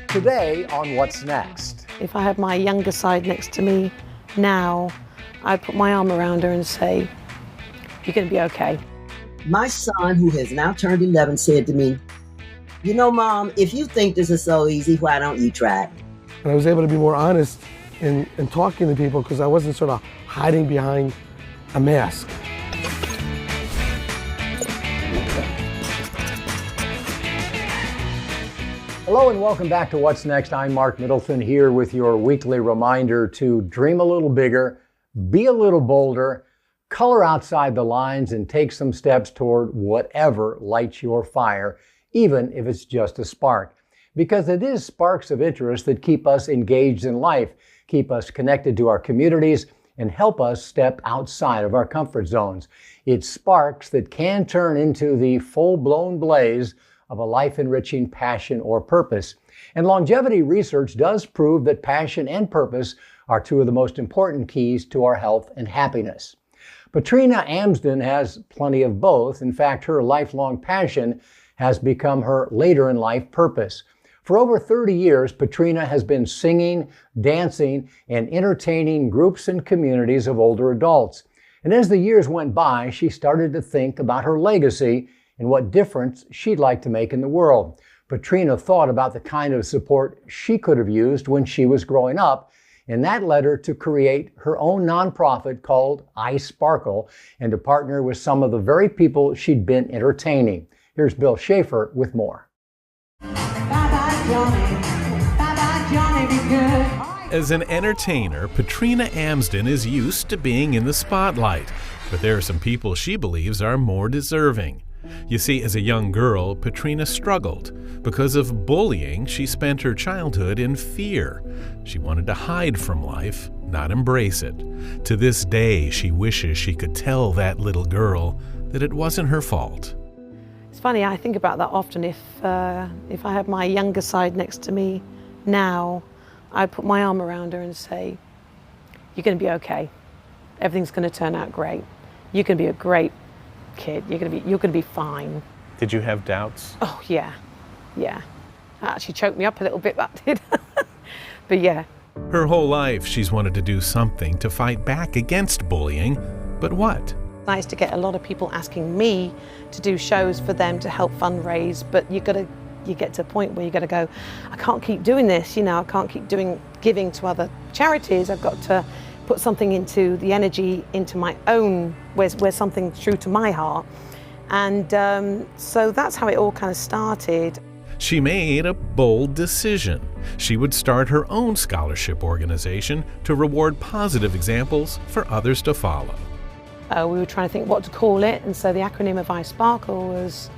Today on What's Next. If I had my younger side next to me now, I'd put my arm around her and say, "You're going to be okay." My son, who has now turned 11, said to me, "You know, Mom, if you think this is so easy, why don't you try it?" And I was able to be more honest in talking to people because I wasn't sort of hiding behind a mask. Hello and welcome back to What's Next. I'm Mark Middleton here with your weekly reminder to dream a little bigger, be a little bolder, color outside the lines, and take some steps toward whatever lights your fire, even if it's just a spark. Because it is sparks of interest that keep us engaged in life, keep us connected to our communities, and help us step outside of our comfort zones. It's sparks that can turn into the full-blown blaze of a life-enriching passion or purpose. And longevity research does prove that passion and purpose are two of the most important keys to our health and happiness. Petrina Amsden has plenty of both. In fact, her lifelong passion has become her later-in-life purpose. For over 30 years, Petrina has been singing, dancing, and entertaining groups and communities of older adults. And as the years went by, she started to think about her legacy and what difference she'd like to make in the world. Petrina thought about the kind of support she could have used when she was growing up, and that led her to create her own nonprofit called I Sparkle and to partner with some of the very people she'd been entertaining. Here's Bill Schaefer with more. As an entertainer, Petrina Amsden is used to being in the spotlight, but there are some people she believes are more deserving. You see, as a young girl, Petrina struggled. Because of bullying, she spent her childhood in fear. She wanted to hide from life, not embrace it. To this day, she wishes she could tell that little girl that it wasn't her fault. It's funny, I think about that often. If I had my younger side next to me now, I'd put my arm around her and say, "You're going to be okay. Everything's going to turn out great. You can be a great kid. You're going to be fine." Did you have doubts? Oh yeah. That actually choked me up a little bit, that did. But yeah. Her whole life, she's wanted to do something to fight back against bullying. But what? I used to get a lot of people asking me to do shows for them to help fundraise, but you get to a point where you got to go, I can't keep doing this, I can't keep giving to other charities. I've got to put something into the energy into my own, where's something true to my heart. And so that's how it all kind of started. She made a bold decision. She would start her own scholarship organization to reward positive examples for others to follow. We were trying to think what to call it, and so the acronym of I Sparkle was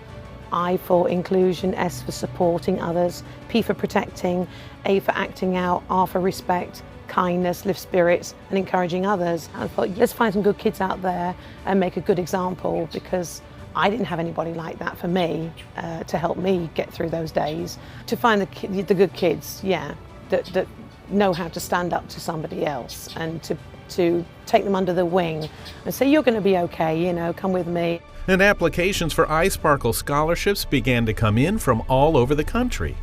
I for inclusion, S for supporting others, P for protecting, A for acting out, R for respect, kindness, lift spirits, and encouraging others. And I thought, let's find some good kids out there and make a good example, because I didn't have anybody like that for me to help me get through those days. To find the good kids, that know how to stand up to somebody else and to take them under the wing and say, "You're going to be okay, come with me." And applications for iSparkle scholarships began to come in from all over the country.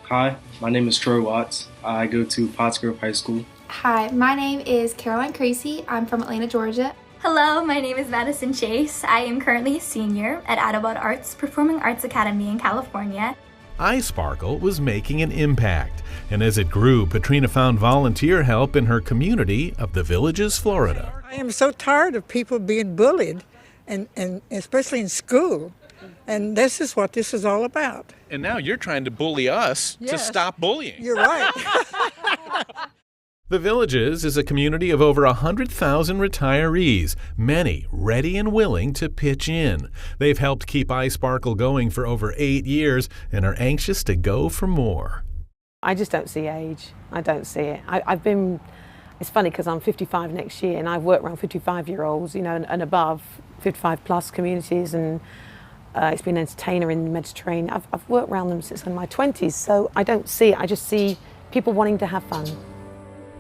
Hi, my name is Troy Watts. I go to Pottsgrove High School. Hi, my name is Caroline Creasy. I'm from Atlanta, Georgia. Hello, my name is Madison Chase. I am currently a senior at Adelbert Arts Performing Arts Academy in California. iSparkle was making an impact, and as it grew, Petrina found volunteer help in her community of the Villages, Florida. I am so tired of people being bullied, and especially in school, and this is what this is all about. And now you're trying to bully us to stop bullying. You're right. The Villages is a community of over 100,000 retirees, many ready and willing to pitch in. They've helped keep iSparkle going for over 8 years and are anxious to go for more. I just don't see age. I don't see it. It's funny because I'm 55 next year, and I've worked around 55-year-olds, and above, 55-plus communities, and it's been an entertainer in the Mediterranean. I've worked around them since in my 20s, so I don't see it. I just see people wanting to have fun.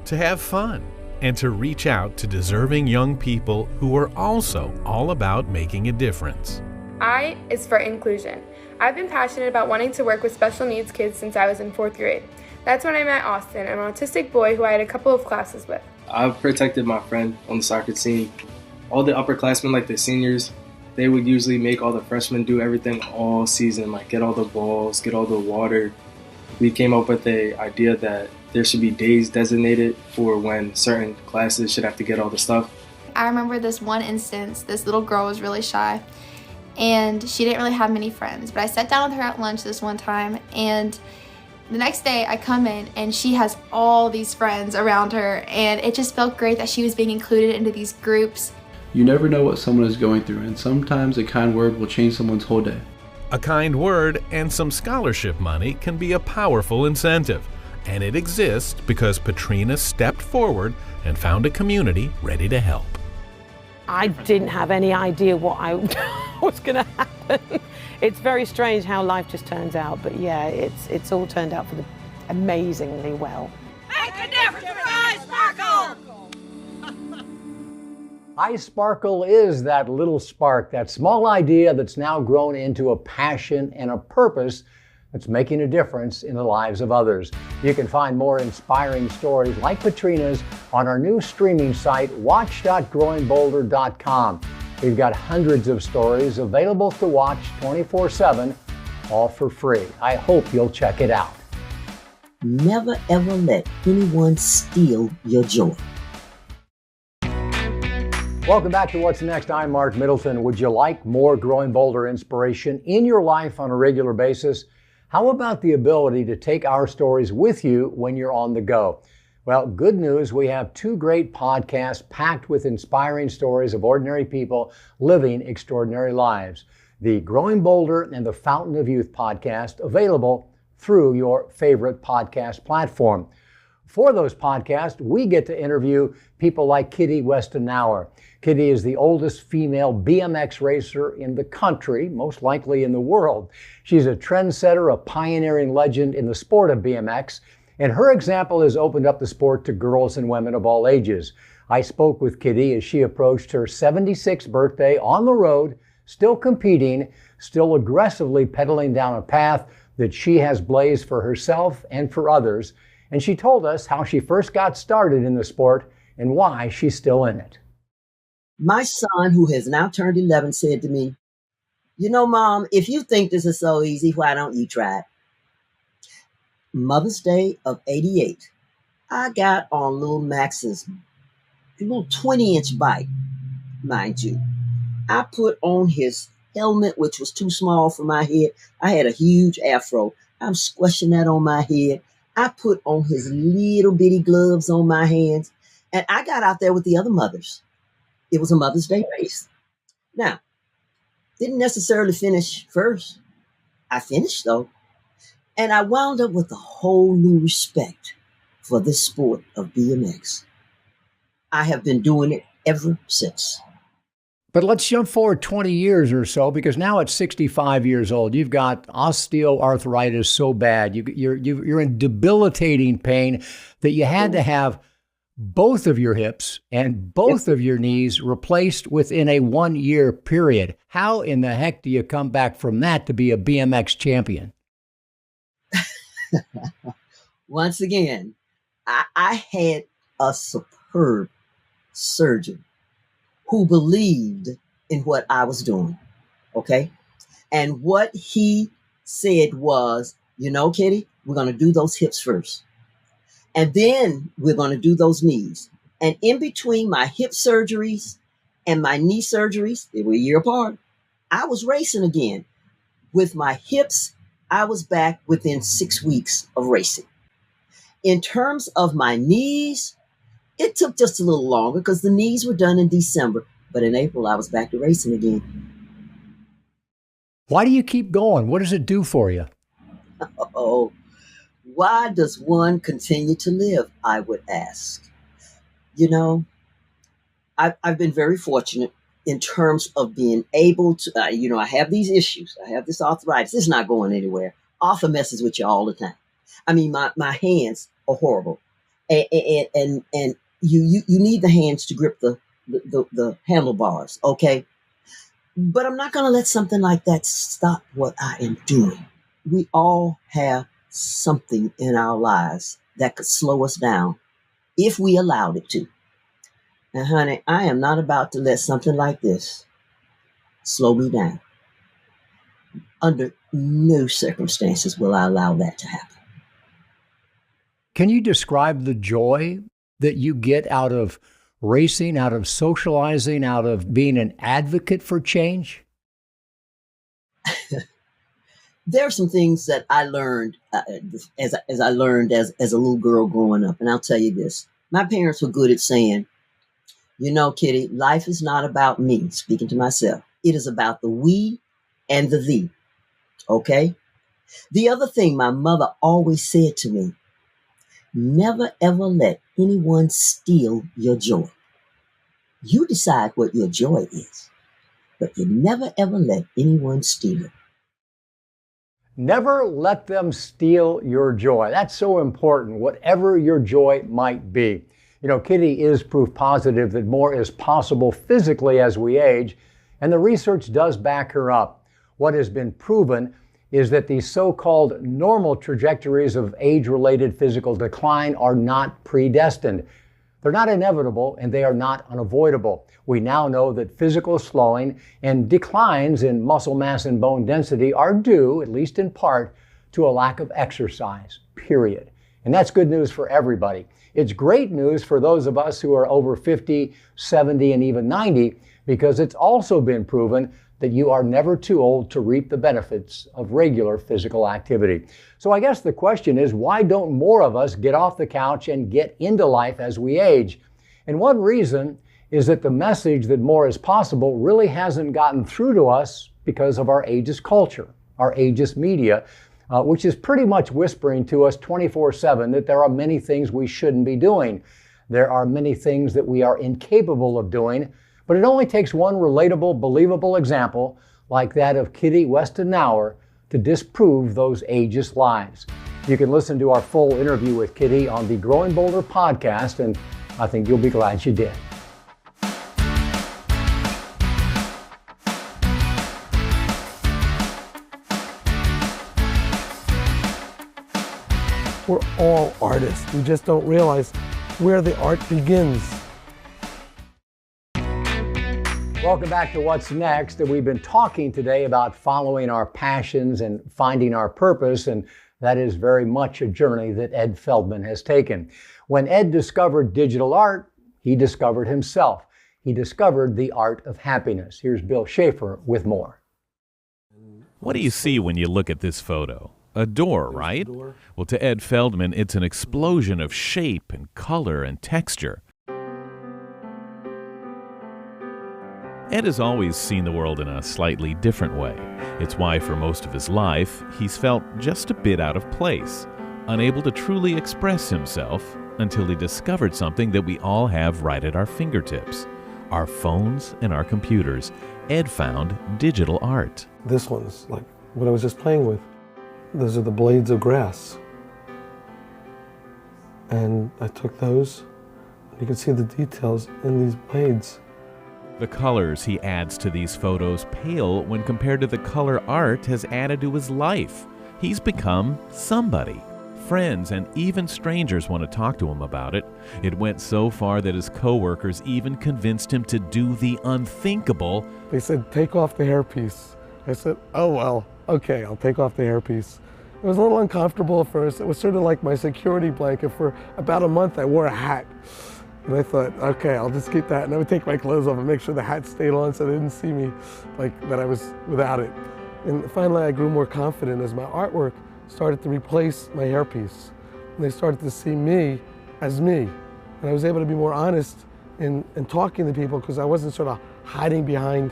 To have fun and to reach out to deserving young people who are also all about making a difference. I is for inclusion. I've been passionate about wanting to work with special needs kids since I was in 4th grade. That's when I met Austin, an autistic boy who I had a couple of classes with. I've protected my friend on the soccer team. All the upperclassmen, like the seniors, they would usually make all the freshmen do everything all season, like get all the balls, get all the water. We came up with the idea that there should be days designated for when certain classes should have to get all the stuff. I remember this one instance, this little girl was really shy and she didn't really have many friends, but I sat down with her at lunch this one time, and the next day I come in and she has all these friends around her, and it just felt great that she was being included into these groups. You never know what someone is going through, and sometimes a kind word will change someone's whole day. A kind word and some scholarship money can be a powerful incentive, and it exists because Petrina stepped forward and found a community ready to help. I didn't have any idea what was going to happen. It's very strange how life just turns out, but yeah, it's all turned out for the amazingly well. Make a difference with iSparkle! iSparkle is that little spark, that small idea that's now grown into a passion and a purpose that's making a difference in the lives of others. You can find more inspiring stories like Petrina's on our new streaming site, watch.growingbolder.com. We've got hundreds of stories available to watch 24/7, all for free. I hope you'll check it out. Never ever let anyone steal your joy. Welcome back to What's Next. I'm Mark Middleton. Would you like more Growing Bolder inspiration in your life on a regular basis? How about the ability to take our stories with you when you're on the go? Well, good news, we have 2 great podcasts packed with inspiring stories of ordinary people living extraordinary lives. The Growing Bolder and the Fountain of Youth podcast, available through your favorite podcast platform. For those podcasts, we get to interview people like Kittie Weston-Knauer. Kittie is the oldest female BMX racer in the country, most likely in the world. She's a trendsetter, a pioneering legend in the sport of BMX, and her example has opened up the sport to girls and women of all ages. I spoke with Kittie as she approached her 76th birthday on the road, still competing, still aggressively pedaling down a path that she has blazed for herself and for others. And she told us how she first got started in the sport and why she's still in it. My son, who has now turned 11, said to me, "You know, Mom, if you think this is so easy, why don't you try it?" Mother's Day of 88, I got on little Max's little 20-inch bike, mind you. I put on his helmet, which was too small for my head. I had a huge afro. I'm squishing that on my head. I put on his little bitty gloves on my hands, and I got out there with the other mothers. It was a Mother's Day race. Now, didn't necessarily finish first. I finished, though, and I wound up with a whole new respect for this sport of BMX. I have been doing it ever since. But let's jump forward 20 years or so, because now at 65 years old, you've got osteoarthritis so bad. You're in debilitating pain that you had to have both of your hips and both of your knees replaced within a 1-year period. How in the heck do you come back from that to be a BMX champion? Once again, I had a superb surgeon who believed in what I was doing, okay? And what he said was, you know, Kittie, we're going to do those hips first. And then we're going to do those knees. And in between my hip surgeries and my knee surgeries, they were a year apart, I was racing again. With my hips, I was back within 6 weeks of racing. In terms of my knees, it took just a little longer because the knees were done in December. But in April, I was back to racing again. Why do you keep going? What does it do for you? Oh, why does one continue to live, I would ask. You know, I've been very fortunate in terms of being able to, I have these issues. I have this arthritis. It's not going anywhere. Arthur messes with you all the time. I mean, my hands are horrible. And you need the hands to grip the handlebars, okay? But I'm not going to let something like that stop what I am doing. We all have something in our lives that could slow us down if we allowed it to. And honey, I am not about to let something like this slow me down. Under no circumstances will I allow that to happen. Can you describe the joy that you get out of racing, out of socializing, out of being an advocate for change? There are some things that I learned as I learned as a little girl growing up. And I'll tell you this. My parents were good at saying, you know, Kitty, life is not about me, speaking to myself. It is about the we and the thee. Okay? The other thing my mother always said to me, never ever let anyone steal your joy. You decide what your joy is, but you never ever let anyone steal it. Never let them steal your joy. That's so important, whatever your joy might be. You know, Kittie is proof positive that more is possible physically as we age, and the research does back her up. What has been proven is that these so-called normal trajectories of age-related physical decline are not predestined. They're not inevitable, and they are not unavoidable. We now know that physical slowing and declines in muscle mass and bone density are due, at least in part, to a lack of exercise, period. And that's good news for everybody. It's great news for those of us who are over 50, 70, and even 90, because it's also been proven that you are never too old to reap the benefits of regular physical activity. So I guess the question is, why don't more of us get off the couch and get into life as we age? And one reason is that the message that more is possible really hasn't gotten through to us because of our ageist culture, our ageist media, which is pretty much whispering to us 24/7 that there are many things we shouldn't be doing. There are many things that we are incapable of doing. But it only takes one relatable, believable example like that of Kittie Weston-Knauer to disprove those ageist lies. You can listen to our full interview with Kittie on the Growing Bolder podcast, and I think you'll be glad you did. We're all artists. We just don't realize where the art begins. Welcome back to What's Next. And we've been talking today about following our passions and finding our purpose, and that is very much a journey that Ed Feldman has taken. When Ed discovered digital art, he discovered himself. He discovered the art of happiness. Here's Bill Schaefer with more. What do you see when you look at this photo? A door, right? Well, to Ed Feldman, it's an explosion of shape and color and texture. Ed has always seen the world in a slightly different way. It's why for most of his life, he's felt just a bit out of place, unable to truly express himself until he discovered something that we all have right at our fingertips. Our phones and our computers. Ed found digital art. This one's like what I was just playing with. Those are the blades of grass. And I took those, and you can see the details in these blades. The colors he adds to these photos pale when compared to the color art has added to his life. He's become somebody. Friends and even strangers want to talk to him about it. It went so far that his coworkers even convinced him to do the unthinkable. They said, take off the hairpiece. I said, oh well, okay, I'll take off the hairpiece. It was a little uncomfortable at first. It was sort of like my security blanket. For about a month, I wore a hat. And I thought, okay, I'll just keep that. And I would take my clothes off and make sure the hat stayed on so they didn't see me like that I was without it. And finally, I grew more confident as my artwork started to replace my hairpiece. And they started to see me as me. And I was able to be more honest in talking to people because I wasn't sort of hiding behind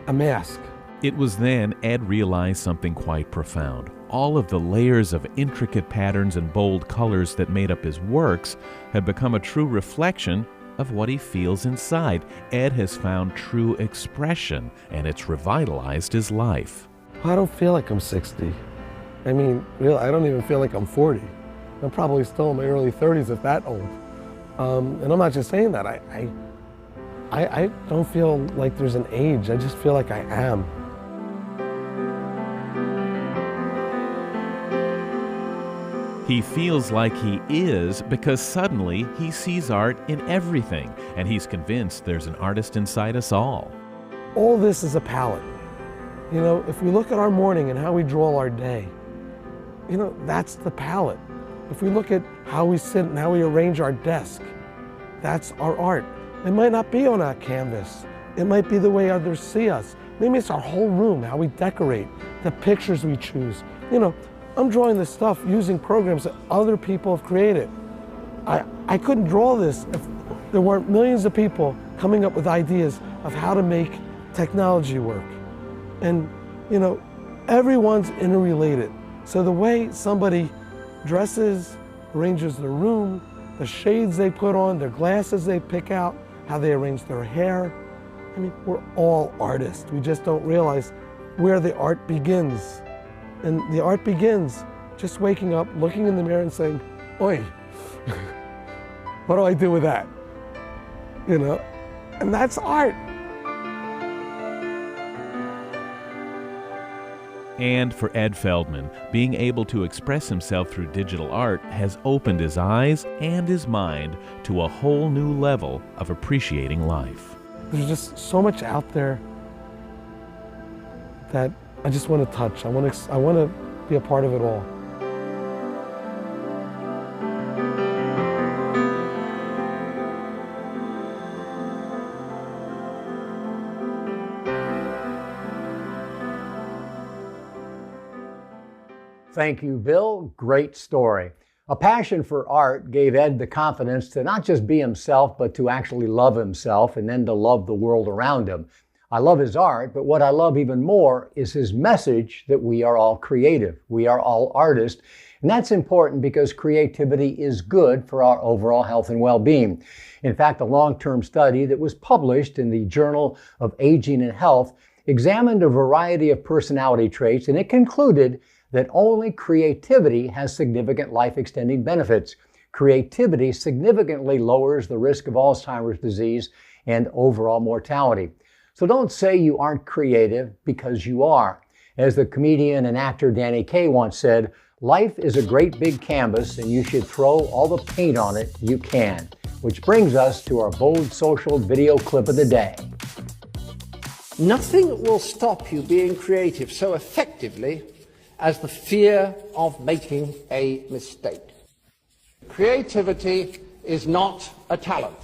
a mask. It was then Ed realized something quite profound. All of the layers of intricate patterns and bold colors that made up his works had become a true reflection of what he feels inside. Ed has found true expression, and it's revitalized his life. I don't feel like I'm 60. I mean, really, I don't even feel like I'm 40. I'm probably still in my early 30s if that old. And I'm not just saying that. I don't feel like there's an age. I just feel like I am. He feels like he is because suddenly he sees art in everything, and he's convinced there's an artist inside us all. All this is a palette. You know, if we look at our morning and how we draw our day, you know, that's the palette. If we look at how we sit and how we arrange our desk, that's our art. It might not be on a canvas. It might be the way others see us. Maybe it's our whole room, how we decorate, the pictures we choose. You know, I'm drawing this stuff using programs that other people have created. I couldn't draw this if there weren't millions of people coming up with ideas of how to make technology work. And, you know, everyone's interrelated. So the way somebody dresses, arranges their room, the shades they put on, their glasses they pick out, how they arrange their hair. I mean, we're all artists. We just don't realize where the art begins. And the art begins just waking up, looking in the mirror and saying, oi, what do I do with that? You know, and that's art. And for Ed Feldman, being able to express himself through digital art has opened his eyes and his mind to a whole new level of appreciating life. There's just so much out there that I just want to touch. I want to be a part of it all. Thank you, Bill. Great story. A passion for art gave Ed the confidence to not just be himself, but to actually love himself and then to love the world around him. I love his art, but what I love even more is his message that we are all creative. We are all artists. And that's important because creativity is good for our overall health and well-being. In fact, a long-term study that was published in the Journal of Aging and Health examined a variety of personality traits, and it concluded that only creativity has significant life-extending benefits. Creativity significantly lowers the risk of Alzheimer's disease and overall mortality. So don't say you aren't creative, because you are. As the comedian and actor Danny Kaye once said, life is a great big canvas and you should throw all the paint on it you can. Which brings us to our bold social video clip of the day. Nothing will stop you being creative so effectively as the fear of making a mistake. Creativity is not a talent.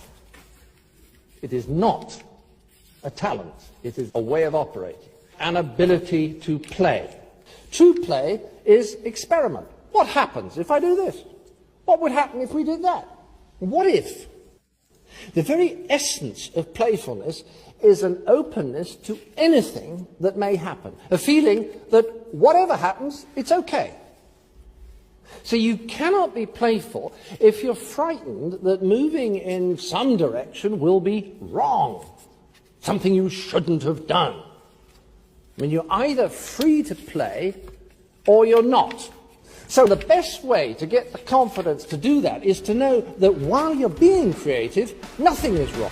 It is not a talent. It is a way of operating, an ability to play. True play is experiment. What happens if I do this? What would happen if we did that? What if? The very essence of playfulness is an openness to anything that may happen, a feeling that whatever happens, it's okay. So you cannot be playful if you're frightened that moving in some direction will be wrong, something you shouldn't have done. I mean, you're either free to play or you're not. So the best way to get the confidence to do that is to know that while you're being creative, nothing is wrong.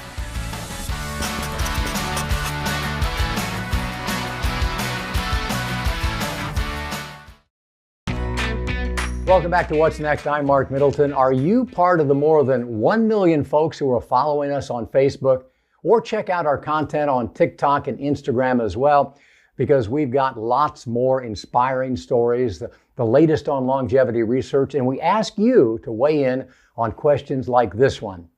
Welcome back to What's Next. I'm Mark Middleton. Are you part of the more than 1 million folks who are following us on Facebook? Or check out our content on TikTok and Instagram as well, because we've got lots more inspiring stories, the latest on longevity research, and we ask you to weigh in on questions like this one.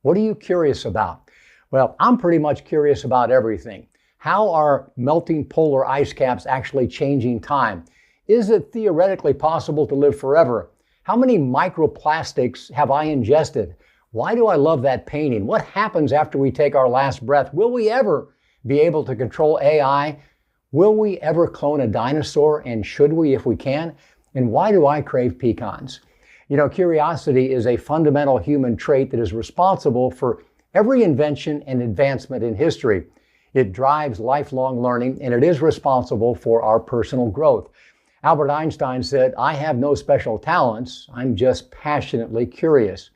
What are you curious about? Well, I'm pretty much curious about everything. How are melting polar ice caps actually changing time? Is it theoretically possible to live forever? How many microplastics have I ingested? Why do I love that painting? What happens after we take our last breath? Will we ever be able to control AI? Will we ever clone a dinosaur? And should we if we can? And why do I crave pecans? You know, curiosity is a fundamental human trait that is responsible for every invention and advancement in history. It drives lifelong learning, and it is responsible for our personal growth. Albert Einstein said, "I have no special talents. I'm just passionately curious."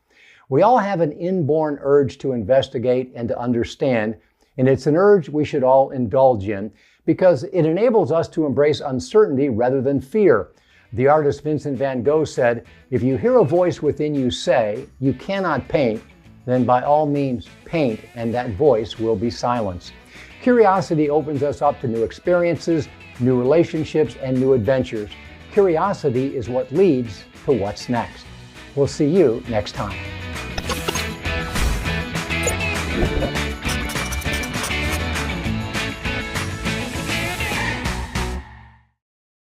We all have an inborn urge to investigate and to understand, and it's an urge we should all indulge in because it enables us to embrace uncertainty rather than fear. The artist Vincent van Gogh said, "If you hear a voice within you say, you cannot paint, then by all means paint, and that voice will be silenced." Curiosity opens us up to new experiences, new relationships, and new adventures. Curiosity is what leads to what's next. We'll see you next time.